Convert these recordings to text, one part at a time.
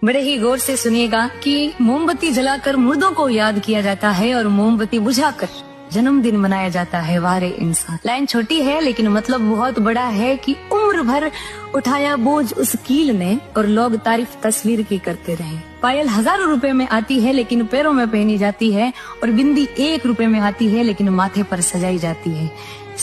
बड़े ही गौर से सुनिएगा कि मोमबत्ती जलाकर मुर्दों को याद किया जाता है और मोमबत्ती बुझाकर जन्मदिन मनाया जाता है। वारे इंसान। लाइन छोटी है लेकिन मतलब बहुत बड़ा है कि उम्र भर उठाया बोझ उस कील ने और लोग तारीफ तस्वीर की करते रहे। पायल हजारों रुपए में आती है लेकिन पैरों में पहनी जाती है और बिंदी 1 रुपए में आती है लेकिन माथे पर सजाई जाती है।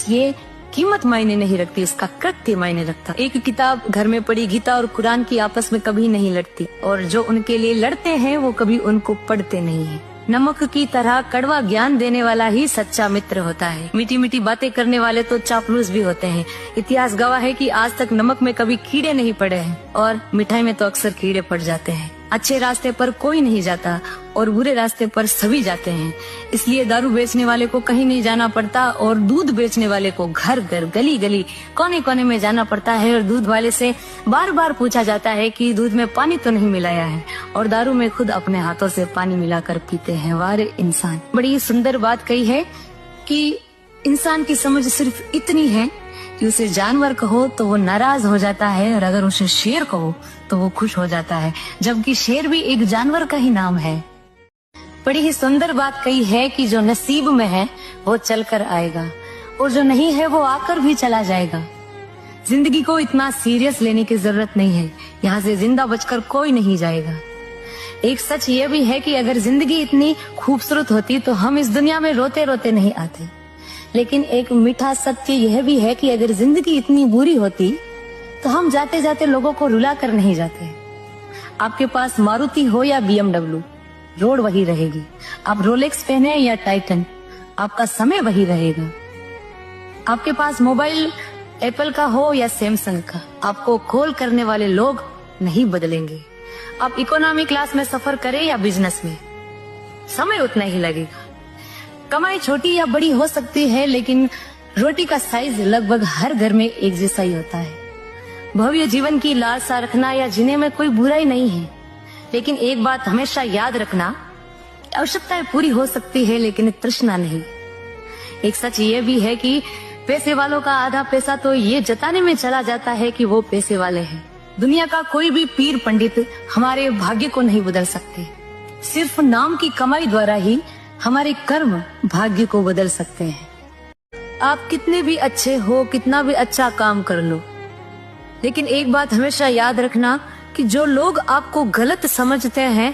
ये कीमत मायने नहीं रखती, इसका कृत्य मायने रखता। एक किताब घर में पड़ी गीता और कुरान की आपस में कभी नहीं लड़ती और जो उनके लिए लड़ते हैं वो कभी उनको पढ़ते नहीं है। नमक की तरह कड़वा ज्ञान देने वाला ही सच्चा मित्र होता है। मीठी मीठी बातें करने वाले तो चापलूस भी होते हैं। इतिहास गवाह है कि आज तक नमक में कभी कीड़े नहीं पड़े हैं और मिठाई में तो अक्सर कीड़े पड़ जाते हैं। अच्छे रास्ते पर कोई नहीं जाता और बुरे रास्ते पर सभी जाते हैं। इसलिए दारू बेचने वाले को कहीं नहीं जाना पड़ता और दूध बेचने वाले को घर घर गली गली कोने कोने में जाना पड़ता है और दूध वाले से बार बार पूछा जाता है कि दूध में पानी तो नहीं मिलाया है, और दारू में खुद अपने हाथों से पानी मिलाकर पीते हैं। वारे इंसान। बड़ी सुंदर बात कही है कि इंसान की समझ सिर्फ इतनी है कि उसे जानवर कहो तो वो नाराज हो जाता है और अगर उसे शेर कहो तो वो खुश हो जाता है, जबकि शेर भी एक जानवर का ही नाम है। बड़ी ही सुंदर बात कही है कि जो नसीब में है वो चल कर आएगा और जो नहीं है वो आकर भी चला जाएगा। जिंदगी को इतना सीरियस लेने की जरूरत नहीं है, यहाँ से जिंदा बचकर कोई नहीं जाएगा। एक सच ये भी है कि अगर जिंदगी इतनी खूबसूरत होती तो हम इस दुनिया में रोते रोते नहीं आते। लेकिन एक मीठा सत्य यह भी है कि अगर जिंदगी इतनी बुरी होती तो हम जाते जाते लोगों को रुला कर नहीं जाते। आपके पास मारुति हो या BMW, रोड वही रहेगी। आप रोलेक्स पहने या टाइटन, आपका समय वही रहेगा। आपके पास मोबाइल एप्पल का हो या सैमसंग का, आपको कॉल करने वाले लोग नहीं बदलेंगे। आप इकोनॉमी क्लास में सफर करें या बिजनेस में, समय उतना ही लगेगा। कमाई छोटी या बड़ी हो सकती है लेकिन रोटी का साइज लगभग हर घर में एक जैसा ही होता है। भव्य जीवन की लालसा रखना या जीने में कोई बुराई नहीं है, लेकिन एक बात हमेशा याद रखना, आवश्यकताएं पूरी हो सकती है लेकिन तृष्णा नहीं। एक सच ये भी है कि पैसे वालों का आधा पैसा तो ये जताने में चला जाता है कि वो पैसे वाले हैं। दुनिया का कोई भी पीर पंडित हमारे भाग्य को नहीं बदल सकते। सिर्फ नाम की कमाई द्वारा ही हमारे कर्म भाग्य को बदल सकते हैं। आप कितने भी अच्छे हो, कितना भी अच्छा काम कर लो, लेकिन एक बात हमेशा याद रखना कि जो लोग आपको गलत समझते हैं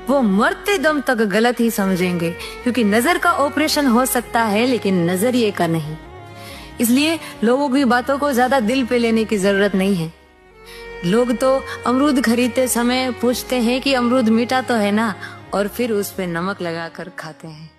वो मरते दम तक गलत ही समझेंगे, क्योंकि नजर का ऑपरेशन हो सकता है लेकिन नजरिए का नहीं। इसलिए लोगों की बातों को ज्यादा दिल पे लेने की जरूरत नहीं है। लोग तो अमरूद खरीदते समय पूछते हैं कि अमरूद मीठा तो है ना, और फिर उस पे नमक लगाकर खाते हैं।